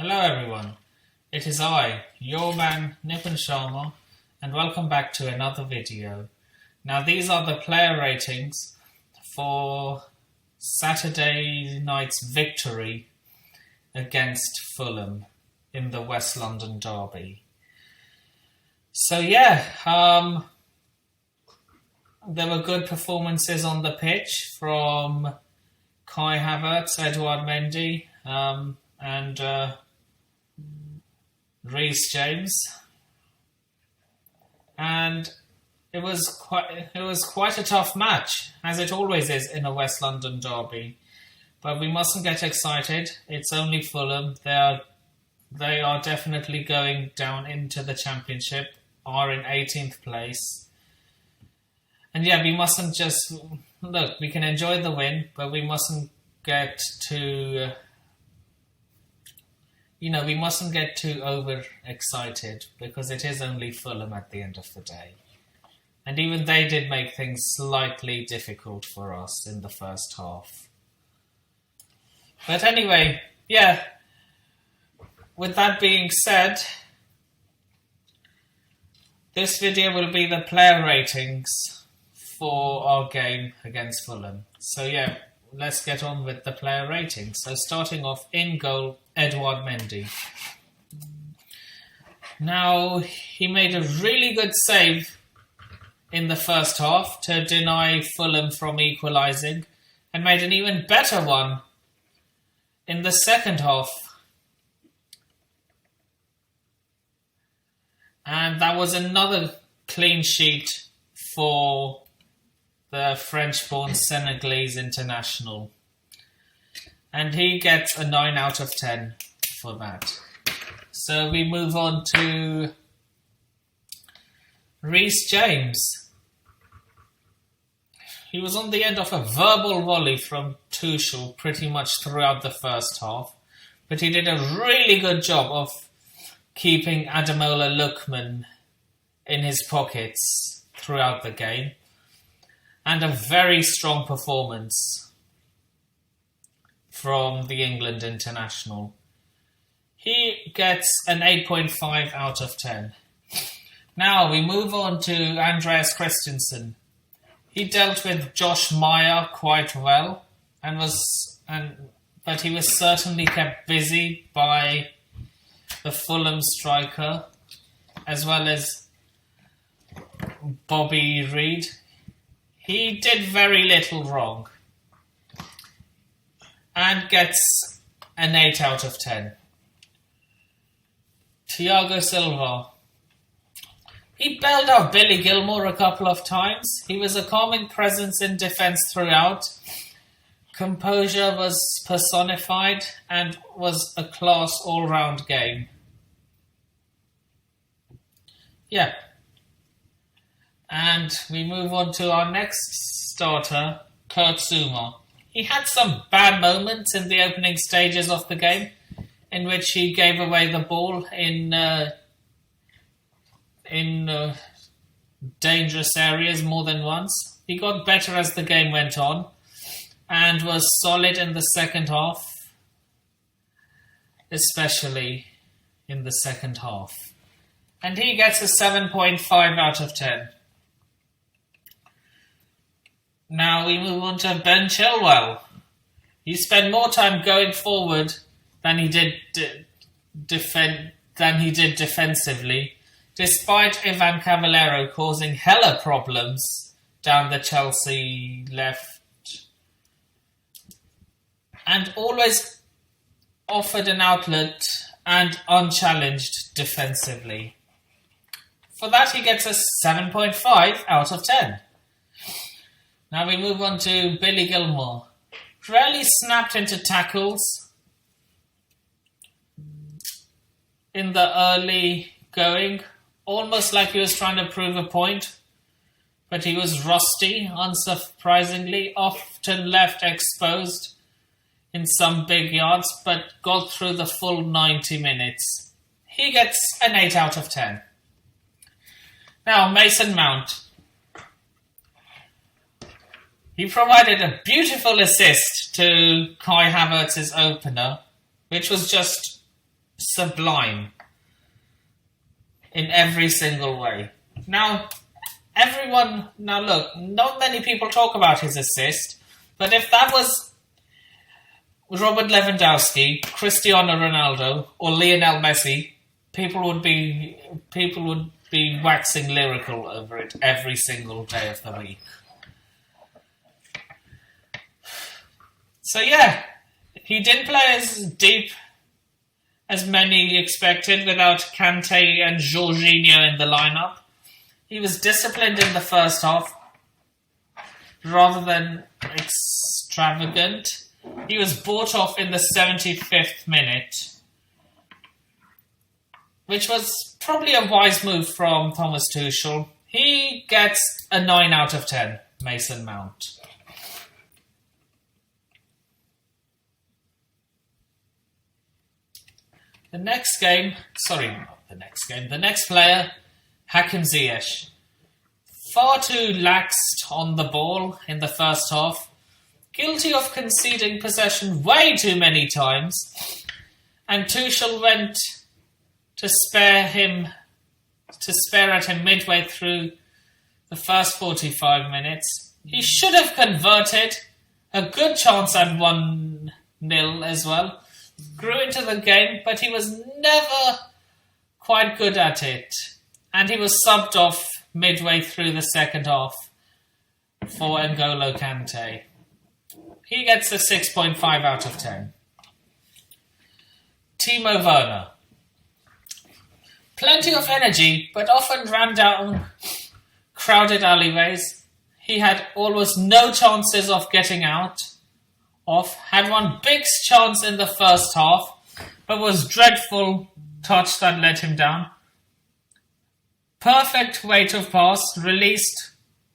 Hello everyone, it is I, your man Nipun Sharma, and welcome back to another video. Now these are the player ratings for Saturday night's victory against Fulham in the West London derby. So there were good performances on the pitch from Kai Havertz, Edouard Mendy, and Reece James, and it was quite a tough match, as it always is in a West London derby. But we mustn't get excited. It's only Fulham. They are definitely going down into the Championship, are in 18th place. And we mustn't just look. We can enjoy the win, but we mustn't get too. We mustn't get too overexcited, because it is only Fulham at the end of the day. And even they did make things slightly difficult for us in the first half. But anyway, with that being said, this video will be the player ratings for our game against Fulham. So let's get on with the player ratings. So starting off, in goal, Edouard Mendy. Now, he made a really good save in the first half to deny Fulham from equalising, and made an even better one in the second half. And that was another clean sheet for the French-born Senegalese international. And he gets a 9 out of 10 for that. So we move on to Reece James. He was on the end of a verbal volley from Tuchel pretty much throughout the first half. But he did a really good job of keeping Ademola Lookman in his pockets throughout the game. And a very strong performance from the England international. He gets an 8.5 out of 10. Now we move on to Andreas Christensen. He dealt with Josh Meyer quite well, but he was certainly kept busy by the Fulham striker, as well as Bobby Reid. He did very little wrong and gets an 8 out of 10. Thiago Silva. He bailed out Billy Gilmore a couple of times. He was a calming presence in defence throughout. Composure was personified and was a class all-round game. And we move on to our next starter, Kurt Zuma. He had some bad moments in the opening stages of the game, in which he gave away the ball in dangerous areas more than once. He got better as the game went on, and was solid in the second half, especially in the second half. And he gets a 7.5 out of 10. Now we move on to Ben Chilwell. He spent more time going forward than he did defensively, despite Ivan Cavallero causing hella problems down the Chelsea left, and always offered an outlet and unchallenged defensively. For that, he gets a 7.5 out of 10. Now we move on to Billy Gilmore. Rarely snapped into tackles in the early going, almost like he was trying to prove a point, but he was rusty, unsurprisingly, often left exposed in some big yards, but got through the full 90 minutes. He gets an 8 out of 10. Now, Mason Mount. He provided a beautiful assist to Kai Havertz's opener, which was just sublime in every single way. Now look, not many people talk about his assist, but if that was Robert Lewandowski, Cristiano Ronaldo, or Lionel Messi, people would be waxing lyrical over it every single day of the week. So yeah, he didn't play as deep as many expected without Kante and Jorginho in the lineup. He was disciplined in the first half rather than extravagant. He was bought off in the 75th minute, which was probably a wise move from Thomas Tuchel. He gets a 9 out of 10, Mason Mount. The next player, Hakim Ziyech. Far too laxed on the ball in the first half. Guilty of conceding possession way too many times. And Tuchel went to spare at him midway through the first 45 minutes. He should have converted. A good chance at 1-0 as well. Grew into the game, but he was never quite good at it. And he was subbed off midway through the second half for N'Golo Kante. He gets a 6.5 out of 10. Timo Verna. Plenty of energy, but often ran down crowded alleyways. He had almost no chances of getting out. Had one big chance in the first half, but was dreadful touch that let him down. Perfect weight of pass, released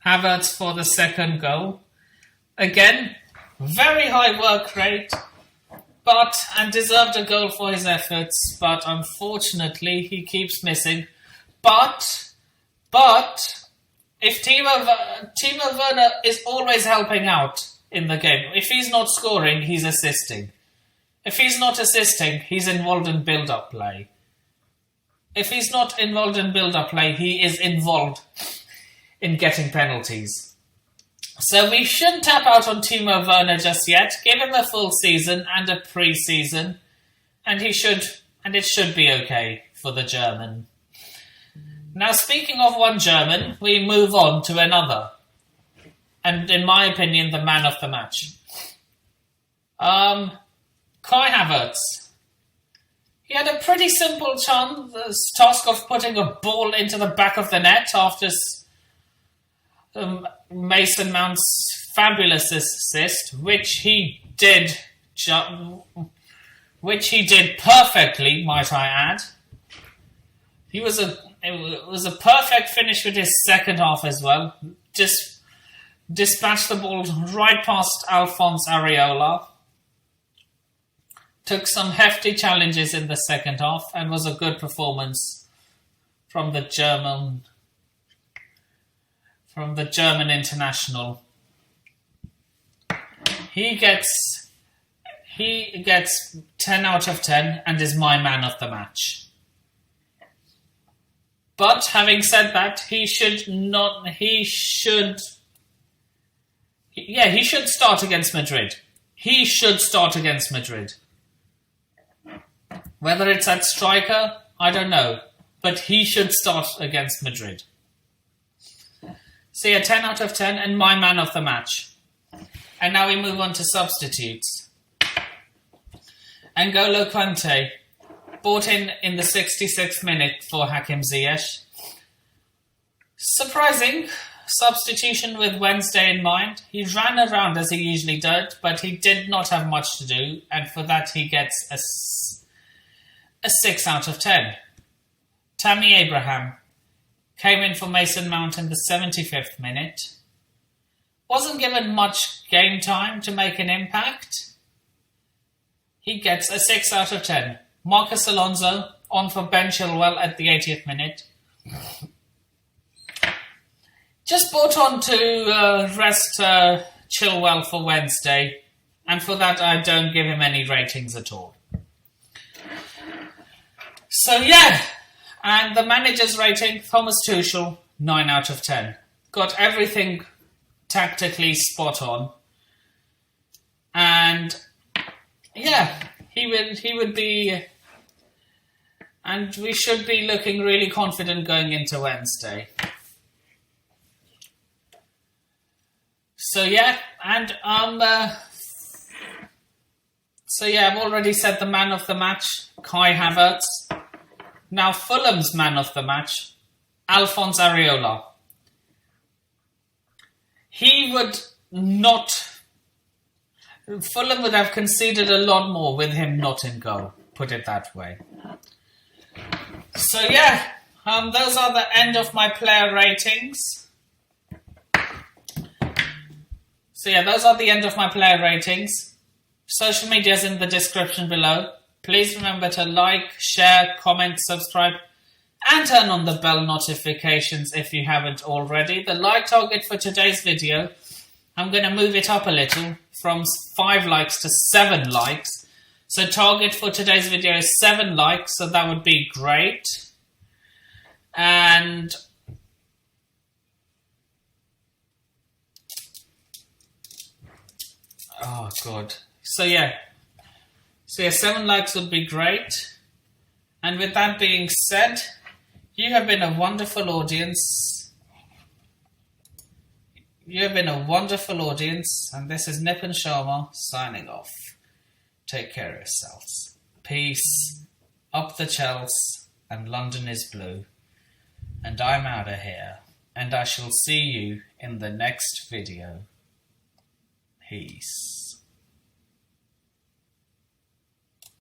Havertz for the second goal. Again, very high work rate, and deserved a goal for his efforts, but unfortunately he keeps missing. But if Timo Verna is always helping out in the game. If he's not scoring, he's assisting. If he's not assisting, he's involved in build-up play. If he's not involved in build-up play, he is involved in getting penalties. So we shouldn't tap out on Timo Verna just yet. Give him a full season and a pre-season, and it should be okay for the German. Now, speaking of one German, we move on to another. And in my opinion, the man of the match. Kai Havertz. He had a pretty simple task of putting a ball into the back of the net after Mason Mount's fabulous assist, which he did perfectly, might I add. It was a perfect finish with his second half as well. Just dispatched the ball right past Alphonse Areola. Took some hefty challenges in the second half and was a good performance from the German international. He gets 10 out of 10 and is my man of the match. But having said that, he should start against Madrid. He should start against Madrid. Whether it's at striker, I don't know. But he should start against Madrid. So yeah, 10 out of 10 and my man of the match. And now we move on to substitutes. N'Golo Kante, brought in the 66th minute for Hakim Ziyech. Surprising substitution with Wednesday in mind. He ran around as he usually did, but he did not have much to do, and for that he gets a 6 out of 10. Tammy Abraham came in for Mason Mount in the 75th minute. Wasn't given much game time to make an impact. He gets a 6 out of 10. Marcus Alonso on for Ben Chilwell at the 80th minute. Just brought on to rest Chilwell for Wednesday, and for that I don't give him any ratings at all. So yeah, and the manager's rating, Thomas Tuchel, 9 out of 10. Got everything tactically spot on. And yeah, he would be, and we should be looking really confident going into Wednesday. So yeah, and I've already said the man of the match, Kai Havertz. Now Fulham's man of the match, Alphonse Areola. Fulham would have conceded a lot more with him not in goal, put it that way. So yeah, those are the end of my player ratings. Those are the end of my player ratings. Social media is in the description below. Please remember to like, share, comment, subscribe, and turn on the bell notifications if you haven't already. The like target for today's video, I'm going to move it up a little from 5 likes to 7 likes. So target for today's video is 7 likes, so that would be great. And oh god. So 7 likes would be great. And with that being said, you have been a wonderful audience. You have been a wonderful audience, and this is Nipun Sharma signing off. Take care of yourselves. Peace. Up the Chels, and London is blue. And I'm out of here, and I shall see you in the next video. Peace.